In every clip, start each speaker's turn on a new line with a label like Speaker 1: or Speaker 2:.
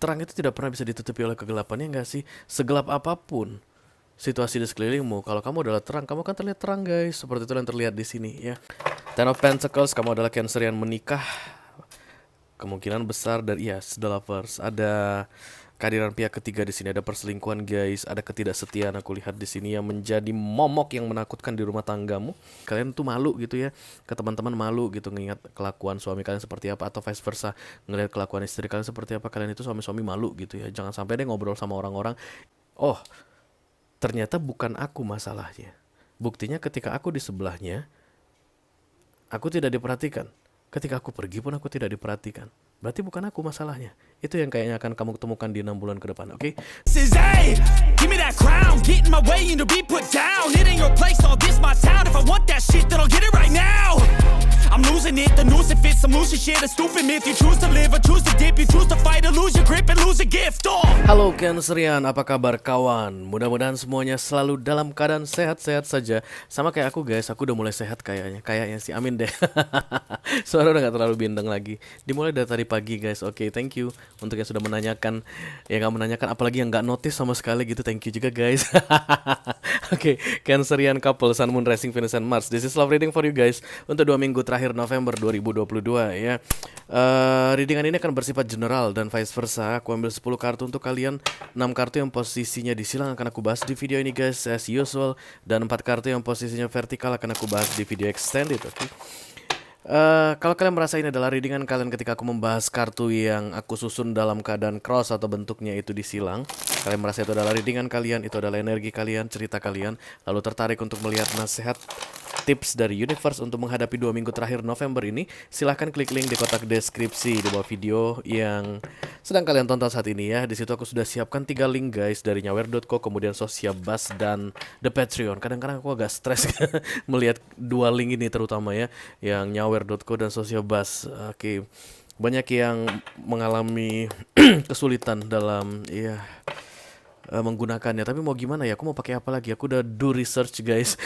Speaker 1: terang itu tidak pernah bisa ditutupi oleh kegelapan, ya nggak sih? Segelap apapun situasi di sekelilingmu, kalau kamu adalah terang, kamu akan terlihat terang, guys. Seperti itu yang terlihat di sini, ya. Ten of Pentacles, kamu adalah Cancer yang menikah. Kemungkinan besar dari The Lovers. Ada kehadiran pihak ketiga di sini, ada perselingkuhan, guys, ada ketidaksetiaan aku lihat di sini yang menjadi momok yang menakutkan di rumah tanggamu. Kalian tuh malu gitu ya, ke teman-teman malu gitu mengingat kelakuan suami kalian seperti apa, atau vice versa, ngelihat kelakuan istri kalian seperti apa, kalian itu suami-suami malu gitu ya. Jangan sampai deh ngobrol sama orang-orang, oh, ternyata bukan aku masalahnya. Buktinya ketika aku di sebelahnya, aku tidak diperhatikan. Ketika aku pergi pun aku tidak diperhatikan. Berarti bukan aku masalahnya. Itu yang kayaknya akan kamu temukan di 6 bulan ke depan, oke?
Speaker 2: Hey, give me that crown, get in my way and to be put down. It ain't your place, all this my town. If I want that shit, then I'll get it right now. I'm losing it, the noose it fits, some loose shit, a stupid myth. You choose to live or choose to dip, you choose to fight or lose your grip and lose a gift. Oh.
Speaker 1: Halo Cancerian, apa kabar kawan? Mudah-mudahan semuanya selalu dalam keadaan sehat-sehat saja. Sama kayak aku, guys, aku udah mulai sehat kayaknya sih, amin deh. Suara udah gak terlalu bindeng lagi. Dimulai dari tadi pagi, guys. Oke, thank you untuk yang sudah menanyakan. Yang gak menanyakan, apalagi yang gak notice sama sekali gitu, thank you juga, guys. Oke, Cancerian couple, Sun, Moon, Rising, Venus, and Mars. This is love reading for you guys untuk 2 minggu terakhir November 2022 ya. Readingan ini akan bersifat general dan vice versa. Aku ambil 10 kartu untuk kalian, 6 kartu yang posisinya di silang akan aku bahas di video ini, guys, as usual, dan 4 kartu yang posisinya vertikal akan aku bahas di video extended, oke? Kalau kalian merasa ini adalah readingan kalian ketika aku membahas kartu yang aku susun dalam keadaan cross atau bentuknya itu disilang, kalian merasa itu adalah readingan kalian, itu adalah energi kalian, cerita kalian, lalu tertarik untuk melihat nasihat tips dari universe untuk menghadapi 2 minggu terakhir November ini, silahkan klik link di kotak deskripsi di bawah video yang sedang kalian tonton saat ini ya. Di situ aku sudah siapkan 3 link, guys, dari nyawer.co, kemudian Sociabas, dan The Patreon. Kadang-kadang aku agak stres melihat 2 link ini terutama ya, yang nyawer.co dan Sociabas. Oke. Banyak yang mengalami kesulitan dalam menggunakannya, tapi mau gimana ya, aku mau pakai apa lagi, aku udah do research, guys.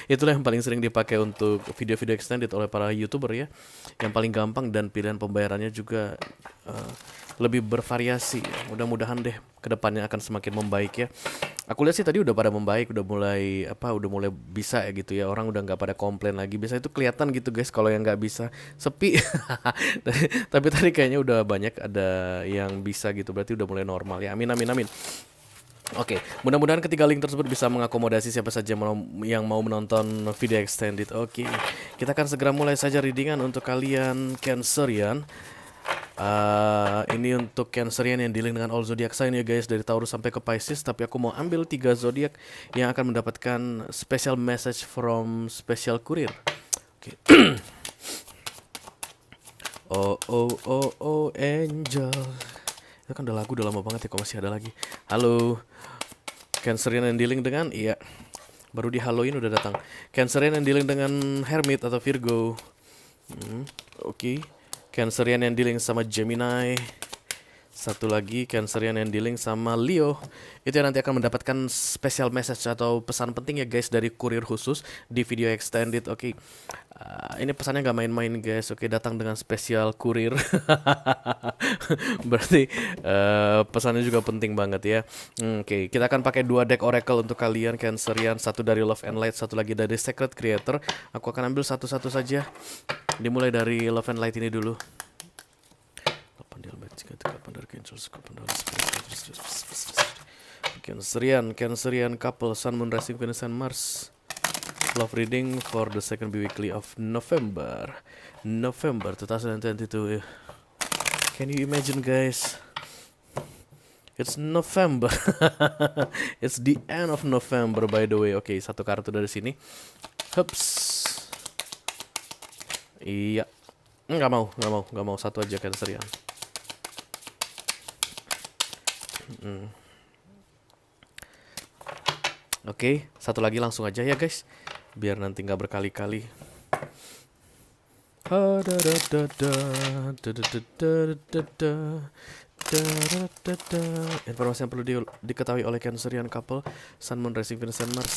Speaker 1: Itulah yang paling sering dipakai untuk video-video extended oleh para YouTuber ya, yang paling gampang dan pilihan pembayarannya juga lebih bervariasi. Mudah-mudahan deh kedepannya akan semakin membaik ya. Aku lihat sih tadi udah pada membaik, udah mulai bisa ya gitu ya, orang udah nggak pada komplain lagi. Biasa itu kelihatan gitu, guys, kalau yang nggak bisa sepi. Tapi tadi kayaknya udah banyak ada yang bisa gitu, berarti udah mulai normal ya. Amin, amin, amin. Oke, mudah-mudahan ketiga link tersebut bisa mengakomodasi siapa saja yang mau menonton video extended. Oke, kita akan segera mulai saja readingan untuk kalian Cancerian. Ini untuk Cancerian yang dealing dengan all zodiac sign ya, guys, dari Taurus sampai ke Pisces. Tapi aku mau ambil 3 zodiak yang akan mendapatkan special message from special courier. Oke. Oh, angel. Itu kan udah lagu, udah lama banget ya, kok masih ada lagi. Halo, Cancerian yang dealing dengan, iya, baru di Halloween udah datang. Cancerian yang dealing dengan Hermit atau Virgo. Oke. Cancerian yang dealing sama Gemini. Satu lagi Cancerian yang dealing sama Leo. Itu yang nanti akan mendapatkan special message atau pesan penting ya, guys, dari kurir khusus di video extended. Oke. Ini pesannya gak main-main, guys. Oke, datang dengan spesial kurir. Berarti pesannya juga penting banget ya. Oke, kita akan pakai 2 deck oracle untuk kalian Cancerian, satu dari Love and Light, satu lagi dari Sacred Creator. Aku akan ambil satu-satu saja. Dimulai dari Love and Light ini dulu. Cancerian couple, Sun, Moon, Rising, Venus, and Mars. Love reading for the second weekly of November 2022. Can you imagine, guys? It's November. It's the end of November, by the way. Oke, satu kartu dari sini. Hups. Iya. Nggak mau. Satu aja Cancerian. Oke, satu lagi langsung aja ya, guys, biar nanti nggak berkali-kali. Informasi yang perlu diketahui oleh Cancerian couple, Sun, Moon, Rising, Venus, and Mars.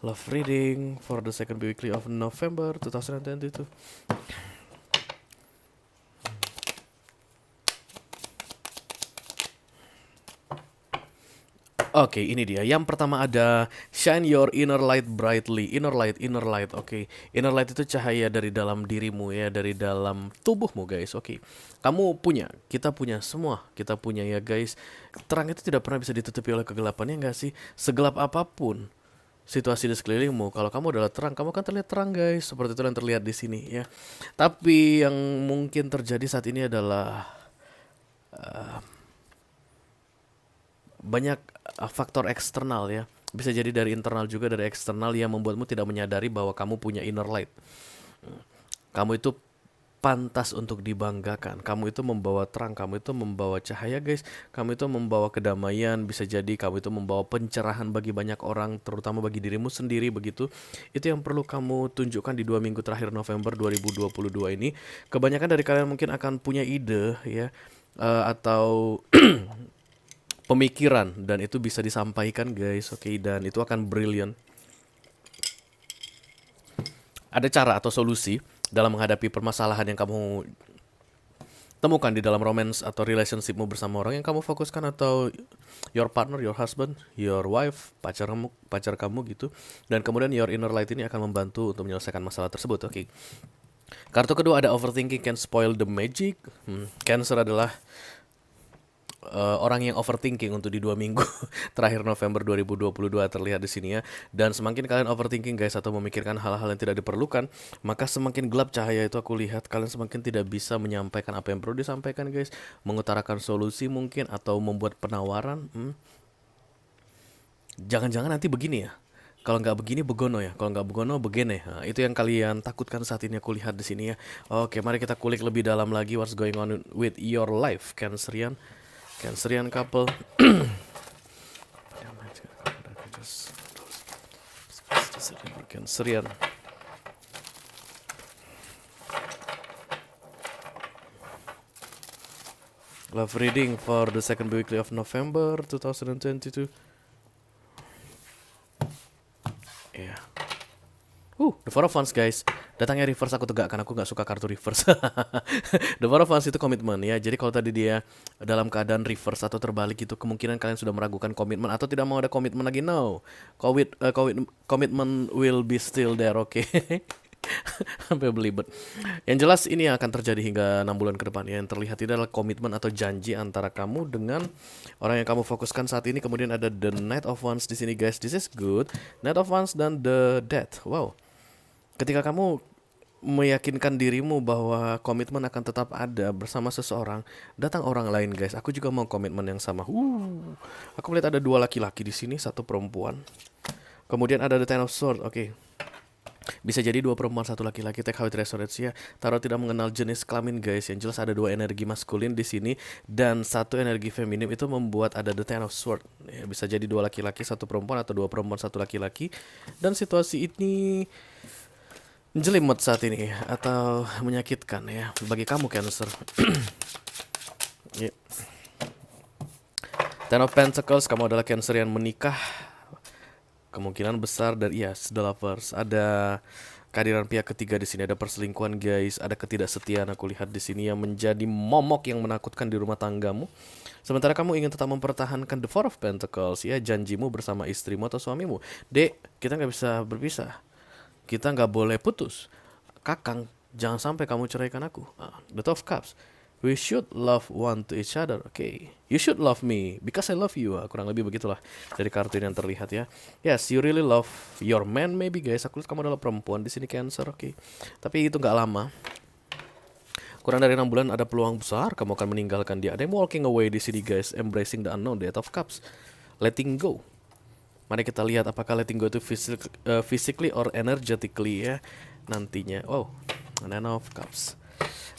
Speaker 1: Love reading for the second weekly of November 2022. Oke, ini dia. Yang pertama ada shine your inner light brightly. Inner light, inner light. Oke. Inner light itu cahaya dari dalam dirimu ya, dari dalam tubuhmu, guys. Oke. Kamu punya, kita punya semua. Kita punya ya, guys. Terang itu tidak pernah bisa ditutupi oleh kegelapan, ya enggak sih? Segelap apapun situasi di sekelilingmu, kalau kamu adalah terang, kamu akan terlihat terang, guys. Seperti itu yang terlihat di sini ya. Tapi yang mungkin terjadi saat ini adalah banyak faktor eksternal ya. Bisa jadi dari internal juga, dari eksternal yang membuatmu tidak menyadari bahwa kamu punya inner light. Kamu itu pantas untuk dibanggakan. Kamu itu membawa terang, kamu itu membawa cahaya, guys. Kamu itu membawa kedamaian, bisa jadi kamu itu membawa pencerahan bagi banyak orang, terutama bagi dirimu sendiri begitu. Itu yang perlu kamu tunjukkan di 2 minggu terakhir November 2022 ini. Kebanyakan dari kalian mungkin akan punya ide ya, atau pemikiran, dan itu bisa disampaikan, guys. Oke, dan itu akan brilliant. Ada cara atau solusi dalam menghadapi permasalahan yang kamu temukan di dalam romance atau relationshipmu bersama orang yang kamu fokuskan, atau your partner, your husband, your wife, pacar kamu gitu. Dan kemudian your inner light ini akan membantu untuk menyelesaikan masalah tersebut. Oke. Kartu kedua ada overthinking can spoil the magic. Cancer adalah orang yang overthinking untuk di 2 minggu terakhir November 2022 terlihat di sini ya. Dan semakin kalian overthinking, guys, atau memikirkan hal-hal yang tidak diperlukan, maka semakin gelap cahaya itu aku lihat. Kalian semakin tidak bisa menyampaikan apa yang perlu disampaikan, guys. Mengutarakan solusi mungkin, atau membuat penawaran. Jangan-jangan nanti begini ya. Kalau nggak begini begono ya. Kalau nggak begono begene. Nah, itu yang kalian takutkan saat ini aku lihat di sini ya. Oke, mari kita kulik lebih dalam lagi what's going on with your life, Cancerian. Cancerian couple. Cancerian. Love reading for the second weekly of November 2022. Yeah. The Four of Wands, guys. Datangnya reverse, aku tegakkan, aku gak suka kartu reverse. The Four of Wands itu komitmen ya. Jadi kalau tadi dia dalam keadaan reverse atau terbalik itu, kemungkinan kalian sudah meragukan komitmen atau tidak mau ada komitmen lagi. No, komitmen will be still there, oke. Sampai belibet. Yang jelas ini yang akan terjadi hingga 6 bulan ke depan. Yang terlihat ini adalah komitmen atau janji antara kamu dengan orang yang kamu fokuskan saat ini. Kemudian ada the Knight of Wands di sini, guys. This is good. Knight of Wands dan the Death. Wow. Ketika kamu meyakinkan dirimu bahwa komitmen akan tetap ada bersama seseorang, datang orang lain, guys. Aku juga mau komitmen yang sama. Aku melihat ada 2 laki-laki di sini, 1 perempuan. Kemudian ada the Ten of Swords. Oke. Bisa jadi 2 perempuan 1 laki-laki. Take how it resonates ya. Tarot tidak mengenal jenis kelamin, guys. Yang jelas ada 2 energi maskulin di sini dan 1 energi feminim. Itu membuat ada the Ten of Swords. Ya, bisa jadi 2 laki-laki 1 perempuan atau 2 perempuan 1 laki-laki. Dan situasi ini jelimet saat ini atau menyakitkan ya bagi kamu, Cancer. Yeah. Ten of Pentacles, kamu adalah Cancer yang menikah. Kemungkinan besar dari the Lovers. Ada kehadiran pihak ketiga di sini, ada perselingkuhan, guys, ada ketidaksetiaan aku lihat di sini yang menjadi momok yang menakutkan di rumah tanggamu. Sementara kamu ingin tetap mempertahankan the Four of Pentacles ya, janjimu bersama istrimu atau suamimu. Dek, kita nggak bisa berpisah. Kita nggak boleh putus. Kakang, jangan sampai kamu ceraikan aku. The Two of Cups. We should love one to each other. Okay. You should love me because I love you. Kurang lebih begitulah dari kartu ini yang terlihat ya. Yes, you really love your man maybe, guys. Aku lihat kamu adalah perempuan di sini, Cancer. Oke. Tapi itu nggak lama. Kurang dari 6 bulan ada peluang besar kamu akan meninggalkan dia. Ada yang walking away di sini, guys. Embracing the unknown. The Eight of Cups. Letting go. Mari kita lihat apakah letting go itu physically or energetically ya nantinya. Nine of Cups.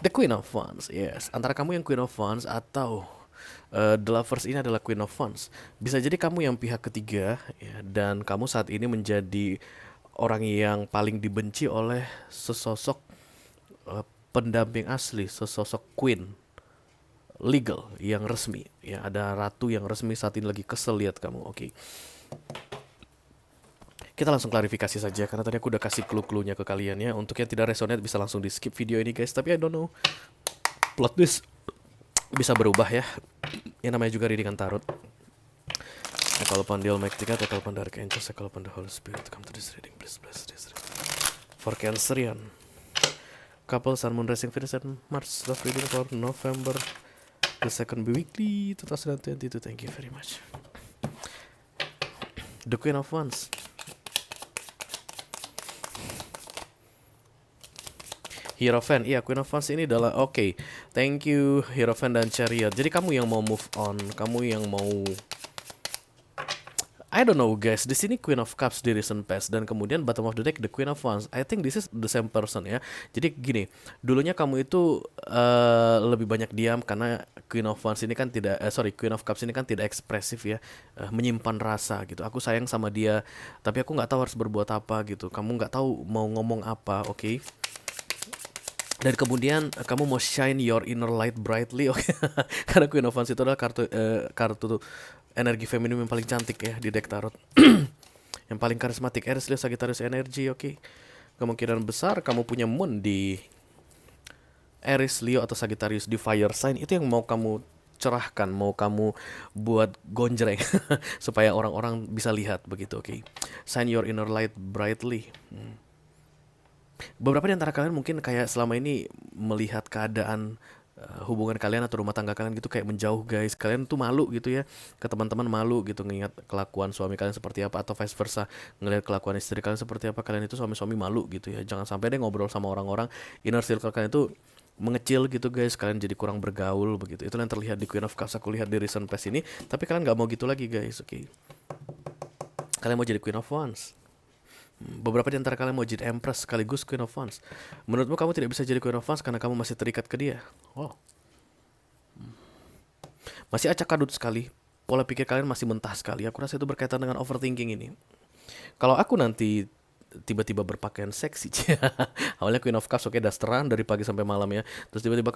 Speaker 1: The Queen of Wands. Yes, antara kamu yang Queen of Wands atau the Lovers ini adalah Queen of Wands. Bisa jadi kamu yang pihak ketiga ya, dan kamu saat ini menjadi orang yang paling dibenci oleh sesosok pendamping asli, sesosok queen legal yang resmi ya. Ada ratu yang resmi saat ini lagi kesel lihat kamu. Oke. Kita langsung klarifikasi saja karena tadi aku udah kasih clue-cluenya ke kalian ya. Untuk yang tidak resonate bisa langsung di skip video ini, guys. Tapi I don't know, plot twist bisa berubah ya. Yang namanya juga readingan tarot. I call upon the Almighty God, I call upon the Archangels, I call upon the Holy Spirit to come to this reading. Please bless this reading. For Cancerian couple, Sun, Moon, Rising, Venus, and Mars. Love reading for November the second weekly 2022. Thank you very much. The Queen of Wands. Hierophant, iya Queen of Wands ini adalah oke. Thank you Hierophant dan Chariot. Jadi kamu yang mau move on, kamu yang mau I don't know guys, di sini Queen of Cups di recent past dan kemudian bottom of the deck the Queen of Wands. I think this is the same person ya. Jadi gini, dulunya kamu itu lebih banyak diam karena Queen of Wands ini kan tidak Queen of Cups ini kan tidak ekspresif ya, menyimpan rasa gitu. Aku sayang sama dia, tapi aku nggak tahu harus berbuat apa gitu. Kamu nggak tahu mau ngomong apa, oke? Dan kemudian kamu mau shine your inner light brightly, oke? Karena Queen of Wands itu adalah kartu energi feminim yang paling cantik ya di deck tarot. Yang paling karismatik, Aries, Leo, Sagittarius energi, oke? Kemungkinan besar kamu punya moon di Aries, Leo, atau Sagittarius di fire sign. Itu yang mau kamu cerahkan, mau kamu buat gonjreng supaya orang-orang bisa lihat begitu, oke? Shine your inner light brightly. Beberapa di antara kalian mungkin kayak selama ini melihat keadaan hubungan kalian atau rumah tangga kalian gitu kayak menjauh guys. Kalian tuh malu gitu ya, ke teman-teman malu gitu mengingat kelakuan suami kalian seperti apa, atau vice versa ngelihat kelakuan istri kalian seperti apa. Kalian itu suami-suami malu gitu ya. Jangan sampai deh ngobrol sama orang-orang, inner circle kalian itu mengecil gitu guys. Kalian jadi kurang bergaul begitu. Itu yang terlihat di Queen of Cups, aku lihat di recent past ini. Tapi kalian gak mau gitu lagi guys, oke? Kalian mau jadi Queen of Wands. Beberapa di antara kalian mau jadi Empress sekaligus Queen of Wands. Menurutmu kamu tidak bisa jadi Queen of Wands karena kamu masih terikat ke dia. Oh, masih acak adut sekali. Pola pikir kalian masih mentah sekali. Aku rasa itu berkaitan dengan overthinking ini. Kalau aku nanti tiba-tiba berpakaian seksi, awalnya Queen of Cups, oke, dasteran dari pagi sampai malam ya. Terus tiba-tiba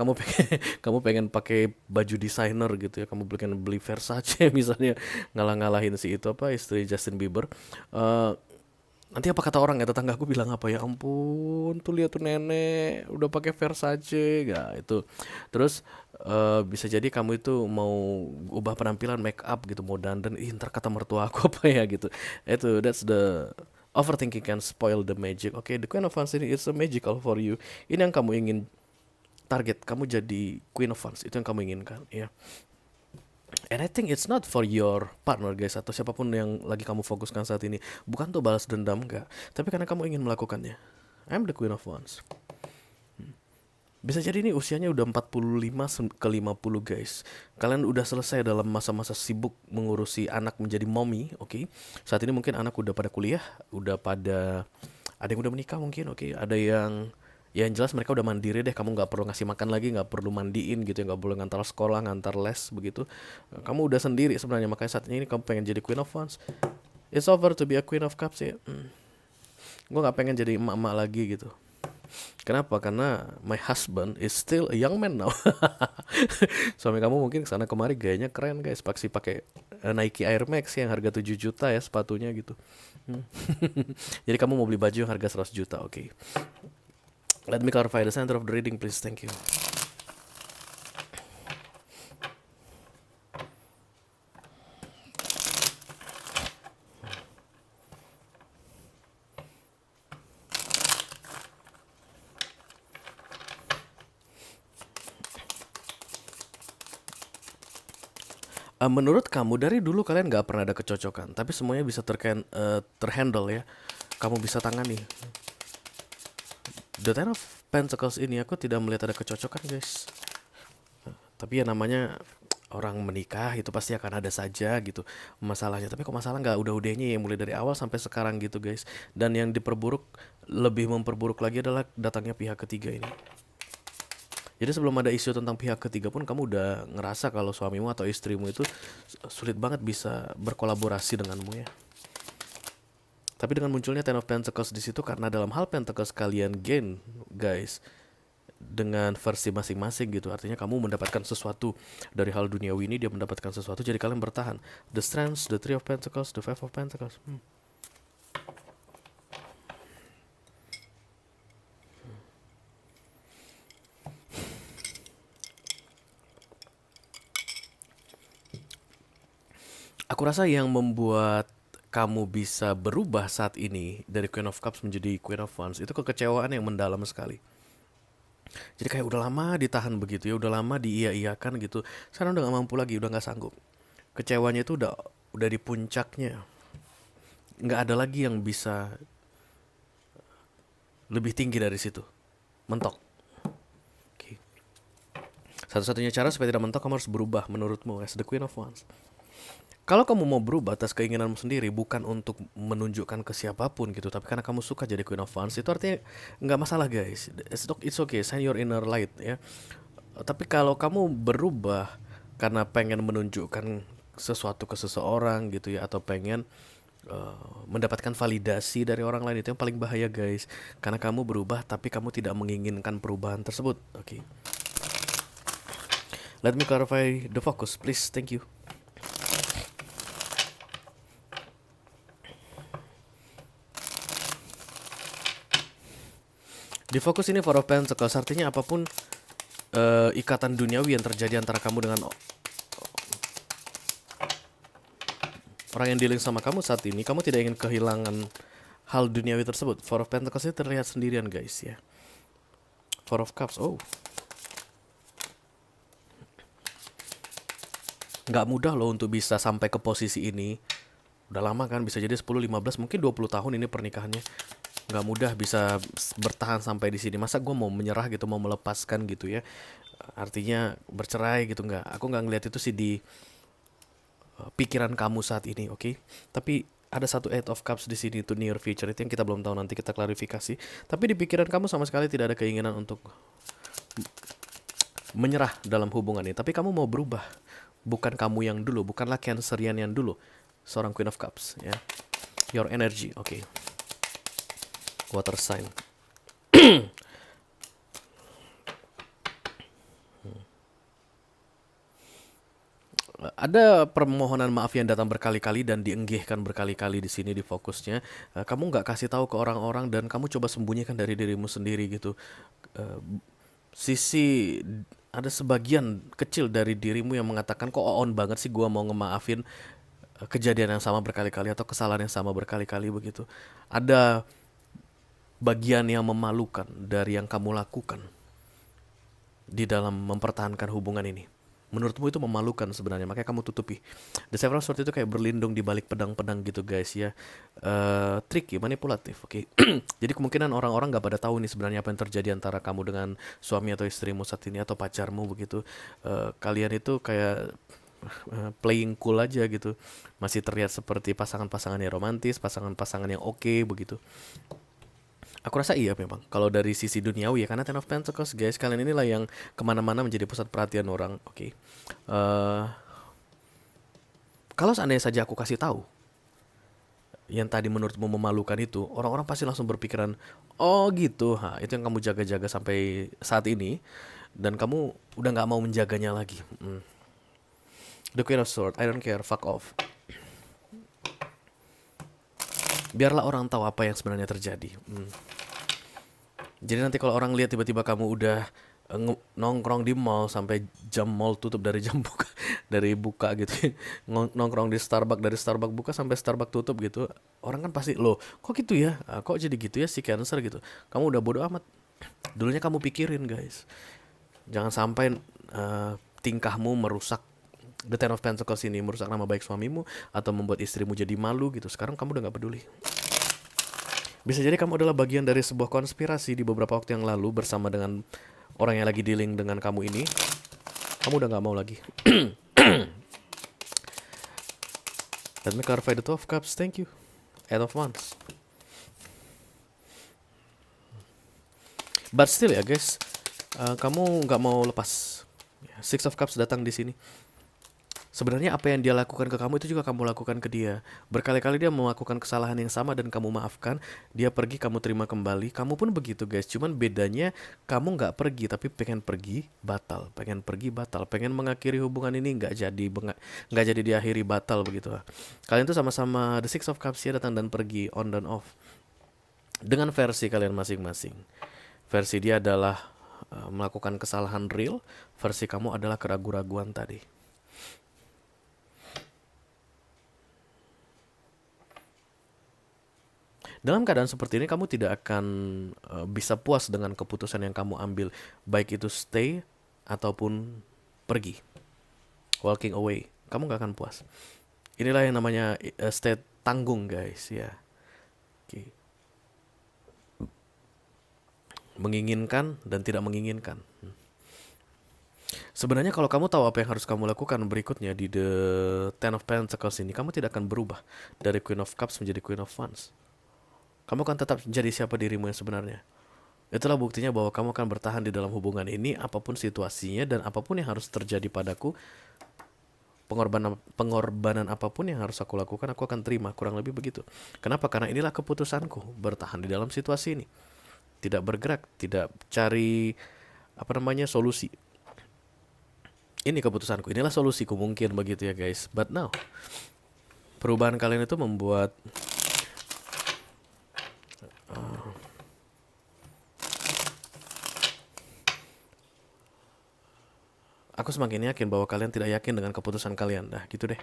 Speaker 1: kamu pengen pakai baju desainer gitu ya. Kamu pengen beli Versace misalnya, ngalah-ngalahin si itu apa istri Justin Bieber. Nanti apa kata orang ya, tetangga aku bilang apa, ya ampun tuh lihat tuh nenek udah pakai Versace gak itu. Terus bisa jadi kamu itu mau ubah penampilan, make up gitu, mau dandan, ntar kata mertua aku apa ya gitu. Itu that's the overthinking can spoil the magic. Oke, the Queen of Wands ini it's a magical for you. Ini yang kamu ingin target, kamu jadi Queen of Wands, itu yang kamu inginkan ya. And I think it's not for your partner guys, atau siapapun yang lagi kamu fokuskan saat ini. Bukan tuh balas dendam, enggak, tapi karena kamu ingin melakukannya. I'm the Queen of Wands. Bisa jadi ini usianya udah 45 ke 50 guys. Kalian udah selesai dalam masa-masa sibuk mengurusi anak menjadi mommy, oke? Saat ini mungkin anak udah pada kuliah, udah pada, ada yang udah menikah mungkin, oke? Ada yang, ya yang jelas mereka udah mandiri deh. Kamu nggak perlu ngasih makan lagi, nggak perlu mandiin gitu, nggak perlu ngantar sekolah, ngantar les begitu. Kamu udah sendiri sebenarnya. Makanya saat ini kamu pengen jadi Queen of Wands. It's over to be a Queen of Cups ya. Gue nggak pengen jadi emak-emak lagi gitu. Kenapa? Karena my husband is still a young man now. Suami kamu mungkin kesana kemari gayanya keren guys, pasti pakai Nike Air Max yang harga 7 juta ya sepatunya gitu. Jadi kamu mau beli baju yang harga 100 juta, oke? Let me clarify the center of the reading please, thank you. Menurut kamu dari dulu kalian gak pernah ada kecocokan, tapi semuanya bisa terhandle ya. Kamu bisa tangani. The Ten of Pentacles ini aku tidak melihat ada kecocokan guys. Tapi ya namanya orang menikah itu pasti akan ada saja gitu masalahnya. Tapi kok masalah nggak udah-udahnya ya mulai dari awal sampai sekarang gitu guys. Dan yang diperburuk, lebih memperburuk lagi adalah datangnya pihak ketiga ini. Jadi sebelum ada isu tentang pihak ketiga pun kamu udah ngerasa kalau suamimu atau istrimu itu sulit banget bisa berkolaborasi denganmu ya. Tapi dengan munculnya Ten of Pentacles di situ, karena dalam hal Pentacles kalian gain guys dengan versi masing-masing gitu. Artinya kamu mendapatkan sesuatu dari hal duniawi ini, dia mendapatkan sesuatu, jadi kalian bertahan. The Strength, the Three of Pentacles, the Five of Pentacles. Aku rasa yang membuat kamu bisa berubah saat ini dari Queen of Cups menjadi Queen of Wands itu kekecewaan yang mendalam sekali. Jadi kayak udah lama ditahan begitu ya, udah lama diiya-iyakan gitu. Sekarang udah gak mampu lagi, udah gak sanggup. Kecewanya itu udah di puncaknya. Nggak ada lagi yang bisa lebih tinggi dari situ. Mentok. Oke. Satu-satunya cara supaya tidak mentok, kamu harus berubah menurutmu as the Queen of Wands. Kalau kamu mau berubah atas keinginanmu sendiri, bukan untuk menunjukkan ke siapapun gitu, tapi karena kamu suka jadi Queen of Wands, itu artinya nggak masalah guys. It's okay, shine your inner light ya. Tapi kalau kamu berubah karena pengen menunjukkan sesuatu ke seseorang gitu ya, atau pengen mendapatkan validasi dari orang lain, itu yang paling bahaya guys. Karena kamu berubah tapi kamu tidak menginginkan perubahan tersebut. Oke. Let me clarify the focus, please. Thank you. Di fokus ini Four of Pentacles artinya apapun ikatan duniawi yang terjadi antara kamu dengan orang yang dealing sama kamu saat ini, kamu tidak ingin kehilangan hal duniawi tersebut. Four of Pentacles ini terlihat sendirian guys ya. Four of Cups, oh. Nggak mudah loh untuk bisa sampai ke posisi ini. Udah lama kan, bisa jadi 10, 15, mungkin 20 tahun ini pernikahannya. Nggak mudah bisa bertahan sampai di sini. Masa gue mau menyerah gitu, mau melepaskan gitu ya. Artinya bercerai gitu, nggak. Aku nggak ngeliat itu sih di pikiran kamu saat ini, oke? Tapi ada satu Eight of Cups di sini, itu near future, itu yang kita belum tahu, nanti kita klarifikasi. Tapi di pikiran kamu sama sekali tidak ada keinginan untuk menyerah dalam hubungan ini. Tapi kamu mau berubah. Bukan kamu yang dulu, bukanlah Cancerian yang dulu. Seorang Queen of Cups ya. Your energy, oke. Water sign. Ada permohonan maaf yang datang berkali-kali dan dienggihkan berkali-kali di sini di fokusnya. Kamu nggak kasih tahu ke orang-orang dan kamu coba sembunyikan dari dirimu sendiri gitu. Eh, Sisi ada sebagian kecil dari dirimu yang mengatakan kok on banget sih gua mau ngemaafin kejadian yang sama berkali-kali atau kesalahan yang sama berkali-kali begitu. Ada bagian yang memalukan dari yang kamu lakukan di dalam mempertahankan hubungan ini. Menurutmu itu memalukan sebenarnya, makanya kamu tutupi. The Seven of Swords itu kayak berlindung di balik pedang-pedang gitu guys ya. Tricky, manipulatif, oke. Jadi kemungkinan orang-orang gak pada tahu nih sebenarnya apa yang terjadi antara kamu dengan suami atau istrimu saat ini atau pacarmu begitu. Kalian itu kayak playing cool aja gitu. Masih terlihat seperti pasangan-pasangan yang romantis, pasangan-pasangan yang oke begitu. Aku rasa iya memang. Kalau dari sisi duniawi ya, karena Ten of Pentacles guys, kalian inilah yang kemana-mana menjadi pusat perhatian orang. Oke. Kalau seandainya saja aku kasih tahu yang tadi menurutmu memalukan itu, orang-orang pasti langsung berpikiran, oh gitu, itu yang kamu jaga-jaga sampai saat ini, dan kamu udah nggak mau menjaganya lagi. The Queen of Swords, I don't care, fuck off. Biarlah orang tahu apa yang sebenarnya terjadi. Jadi nanti kalau orang lihat tiba-tiba kamu udah nongkrong di mall sampai jam mall tutup, dari jam buka dari buka gitu, nongkrong di Starbucks, dari Starbucks buka sampai Starbucks tutup gitu, orang kan pasti loh kok gitu ya, kok jadi gitu ya si Cancer gitu. Kamu udah bodoh amat, dulunya kamu pikirin guys, jangan sampai tingkahmu merusak The Ten of Pentacles ini, merusak nama baik suamimu atau membuat istrimu jadi malu gitu. Sekarang kamu udah gak peduli. Bisa jadi kamu adalah bagian dari sebuah konspirasi di beberapa waktu yang lalu bersama dengan orang yang lagi dealing dengan kamu ini. Kamu udah gak mau lagi. Let me clarify the Two of Cups, thank you. Eight of Wands. But still ya guys, kamu gak mau lepas. Six of Cups datang di sini. Sebenarnya apa yang dia lakukan ke kamu itu juga kamu lakukan ke dia. Berkali-kali dia melakukan kesalahan yang sama dan kamu maafkan. Dia pergi, kamu terima kembali. Kamu pun begitu guys. Cuman bedanya kamu nggak pergi tapi pengen pergi batal. Pengen pergi batal. Pengen mengakhiri hubungan ini nggak jadi diakhiri batal begitu. Kalian tuh sama-sama The Six of Cups ya, datang dan pergi, on dan off. Dengan versi kalian masing-masing. Versi dia adalah melakukan kesalahan real. Versi kamu adalah keraguan-raguan tadi. Dalam keadaan seperti ini kamu tidak akan bisa puas dengan keputusan yang kamu ambil, baik itu stay ataupun pergi, walking away. Kamu nggak akan puas. Inilah yang namanya state tanggung, guys, ya. Oke. Menginginkan dan tidak menginginkan. Sebenarnya kalau kamu tahu apa yang harus kamu lakukan berikutnya di The Ten of Pentacles ini, kamu tidak akan berubah dari Queen of Cups menjadi Queen of Wands. Kamu akan tetap jadi siapa dirimu yang sebenarnya. Itulah buktinya bahwa kamu akan bertahan di dalam hubungan ini apapun situasinya dan apapun yang harus terjadi padaku, pengorbanan apapun yang harus aku lakukan, aku akan terima, kurang lebih begitu. Kenapa? Karena inilah keputusanku, bertahan di dalam situasi ini. Tidak bergerak, tidak cari solusi. Ini keputusanku, inilah solusiku, mungkin begitu ya guys. But now, perubahan kalian itu membuat aku semakin yakin bahwa kalian tidak yakin dengan keputusan kalian. Nah, gitu deh.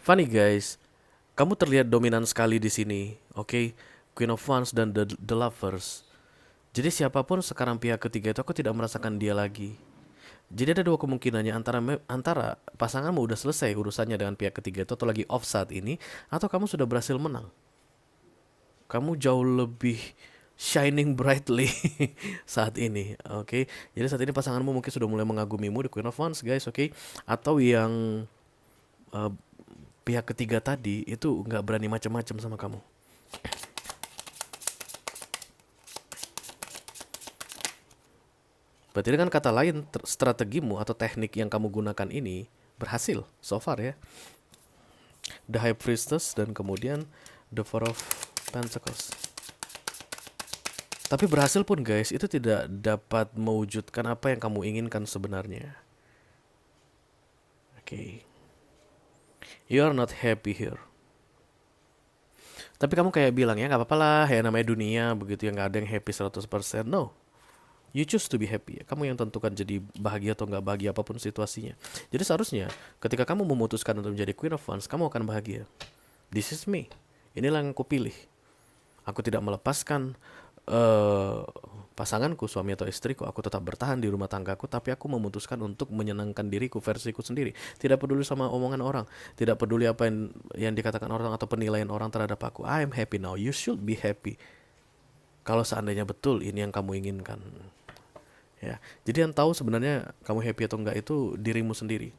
Speaker 1: Funny guys, kamu terlihat dominan sekali di sini, oke? Queen of Wands dan the Lovers. Jadi siapapun sekarang pihak ketiga itu aku tidak merasakan dia lagi. Jadi ada dua kemungkinannya, antara pasanganmu udah selesai urusannya dengan pihak ketiga itu atau lagi off saat ini, atau kamu sudah berhasil menang. Kamu jauh lebih shining brightly saat ini, oke? Jadi saat ini pasanganmu mungkin sudah mulai mengagumimu di Queen of Wands, guys, oke? Atau yang uh, pihak ketiga tadi itu nggak berani macam-macam sama kamu. Berarti dengan kata lain, strategimu atau teknik yang kamu gunakan ini berhasil so far ya. The High Priestess dan kemudian The Four of Pentacles. Tapi berhasil pun guys, itu tidak dapat mewujudkan apa yang kamu inginkan sebenarnya. Oke. You are not happy here. Tapi kamu kayak bilang ya, gak apa-apa lah, ya namanya dunia begitu ya, gak ada yang happy 100%. No. You choose to be happy. Kamu yang tentukan jadi bahagia atau gak bahagia apapun situasinya. Jadi seharusnya ketika kamu memutuskan untuk menjadi Queen of Wands, kamu akan bahagia. This is me. Inilah yang aku pilih. Aku tidak melepaskan pasanganku, suami atau istriku. Aku tetap bertahan di rumah tanggaku, tapi aku memutuskan untuk menyenangkan diriku, versiku sendiri. Tidak peduli sama omongan orang, tidak peduli apa yang dikatakan orang atau penilaian orang terhadap aku. I am happy now. You should be happy. Kalau seandainya betul ini yang kamu inginkan. Ya, jadi yang tahu sebenarnya kamu happy atau enggak itu dirimu sendiri.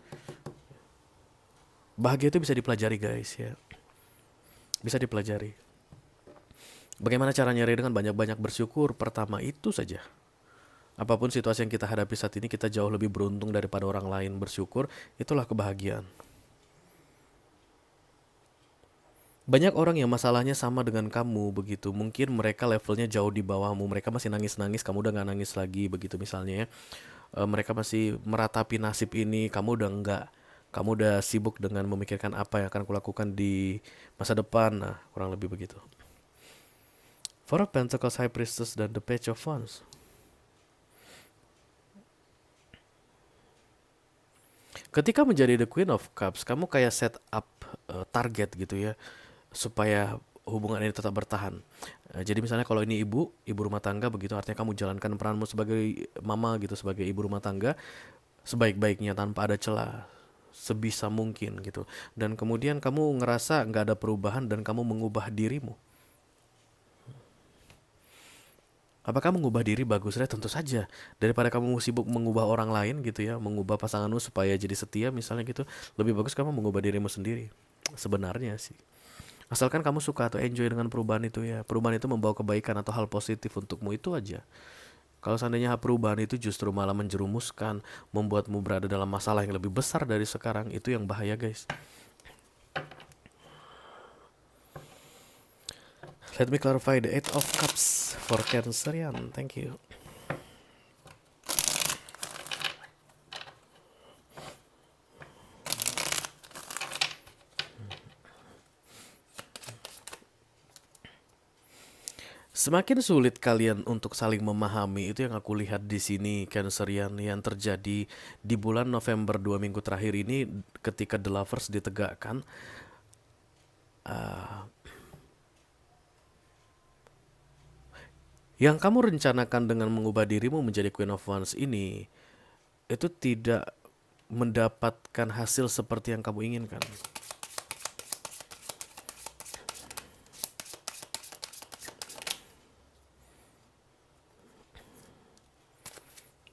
Speaker 1: Bahagia itu bisa dipelajari guys ya. Bisa dipelajari. Bagaimana caranya dengan banyak-banyak bersyukur. Pertama itu saja. Apapun situasi yang kita hadapi saat ini, kita jauh lebih beruntung daripada orang lain. Bersyukur, itulah kebahagiaan. Banyak orang yang masalahnya sama dengan kamu begitu. Mungkin mereka levelnya jauh di bawahmu. Mereka masih nangis-nangis, kamu udah gak nangis lagi begitu misalnya ya. Mereka masih meratapi nasib ini, kamu udah enggak. Kamu udah sibuk dengan memikirkan apa yang akan kulakukan di masa depan. Nah, kurang lebih begitu. Four of Pentacles, High Priestess, dan The Page of Wands. Ketika menjadi The Queen of Cups, kamu kayak set up target gitu ya, supaya hubungan ini tetap bertahan. Jadi misalnya kalau ini ibu rumah tangga begitu, artinya kamu jalankan peranmu sebagai mama gitu, sebagai ibu rumah tangga sebaik-baiknya tanpa ada celah, sebisa mungkin gitu. Dan kemudian kamu ngerasa nggak ada perubahan dan kamu mengubah dirimu. Apakah mengubah diri bagusnya? Tentu saja. Daripada kamu sibuk mengubah orang lain gitu ya, mengubah pasanganmu supaya jadi setia misalnya gitu, lebih bagus kamu mengubah dirimu sendiri. Sebenarnya sih. Asalkan kamu suka atau enjoy dengan perubahan itu ya. Perubahan itu membawa kebaikan atau hal positif untukmu, itu aja. Kalau seandainya perubahan itu justru malah menjerumuskan, membuatmu berada dalam masalah yang lebih besar dari sekarang, itu yang bahaya guys. Let me clarify the Eight of Cups for Cancerian. Thank you. Semakin sulit kalian untuk saling memahami, itu yang aku lihat di sini, Cancerian, yang terjadi di bulan November 2 minggu terakhir ini ketika The Lovers ditegakkan. Yang kamu rencanakan dengan mengubah dirimu menjadi Queen of Wands ini, itu tidak mendapatkan hasil seperti yang kamu inginkan.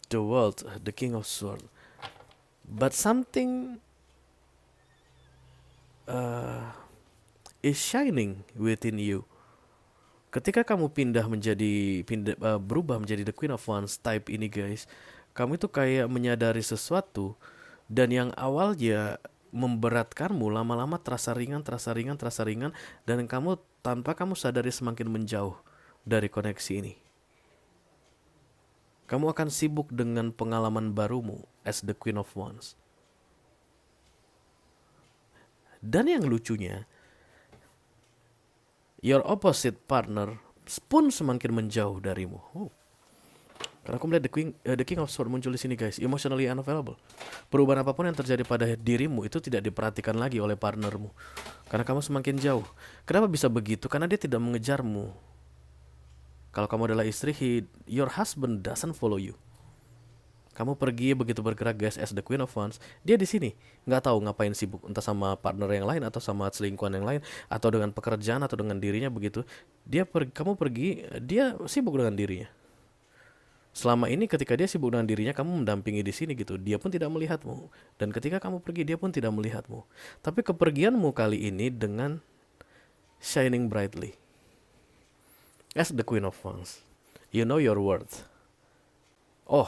Speaker 1: The World, the King of Swords. But something is shining within you. Ketika kamu berubah menjadi the Queen of Wands type ini guys, kamu itu kayak menyadari sesuatu, dan yang awalnya memberatkanmu lama-lama terasa ringan, dan kamu tanpa kamu sadari semakin menjauh dari koneksi ini. Kamu akan sibuk dengan pengalaman barumu as the Queen of Wands. Dan yang lucunya, your opposite partner pun semakin menjauh darimu. Karena aku melihat the King of Swords muncul di sini guys, emotionally unavailable. Perubahan apapun yang terjadi pada dirimu itu tidak diperhatikan lagi oleh partnermu, karena kamu semakin jauh. Kenapa bisa begitu? Karena dia tidak mengejarmu. Kalau kamu adalah istri, your husband doesn't follow you. Kamu pergi begitu bergerak guys as the Queen of Wands, dia di sini nggak tahu ngapain, sibuk entah sama partner yang lain atau sama selingkuhan yang lain atau dengan pekerjaan atau dengan dirinya begitu. Kamu pergi, dia sibuk dengan dirinya. Selama ini ketika dia sibuk dengan dirinya, kamu mendampingi di sini gitu. Dia pun tidak melihatmu, dan ketika kamu pergi dia pun tidak melihatmu. Tapi kepergianmu kali ini dengan shining brightly as the Queen of Wands. You know your worth. Oh,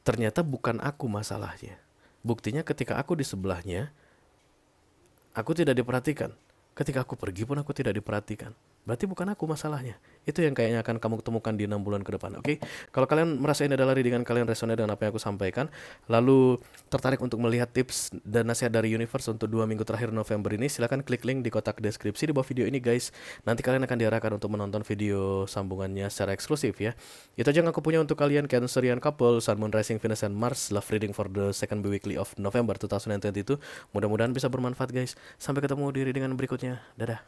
Speaker 1: ternyata bukan aku masalahnya. Buktinya ketika aku di sebelahnya, aku tidak diperhatikan. Ketika aku pergi pun aku tidak diperhatikan. Berarti bukan aku masalahnya. Itu yang kayaknya akan kamu temukan di 6 bulan ke depan. Oke? Kalau kalian merasa ini adalah readingan kalian, resonate dengan apa yang aku sampaikan, lalu tertarik untuk melihat tips dan nasihat dari Universe untuk 2 minggu terakhir November ini, silakan klik link di kotak deskripsi di bawah video ini guys. Nanti kalian akan diarahkan untuk menonton video sambungannya secara eksklusif ya. Itu aja yang aku punya untuk kalian, Cancerian couple, Sun, Moon, Rising, Venus, and Mars, love reading for the second weekly of November 2022. Mudah-mudahan bisa bermanfaat guys. Sampai ketemu di readingan berikutnya. Dadah.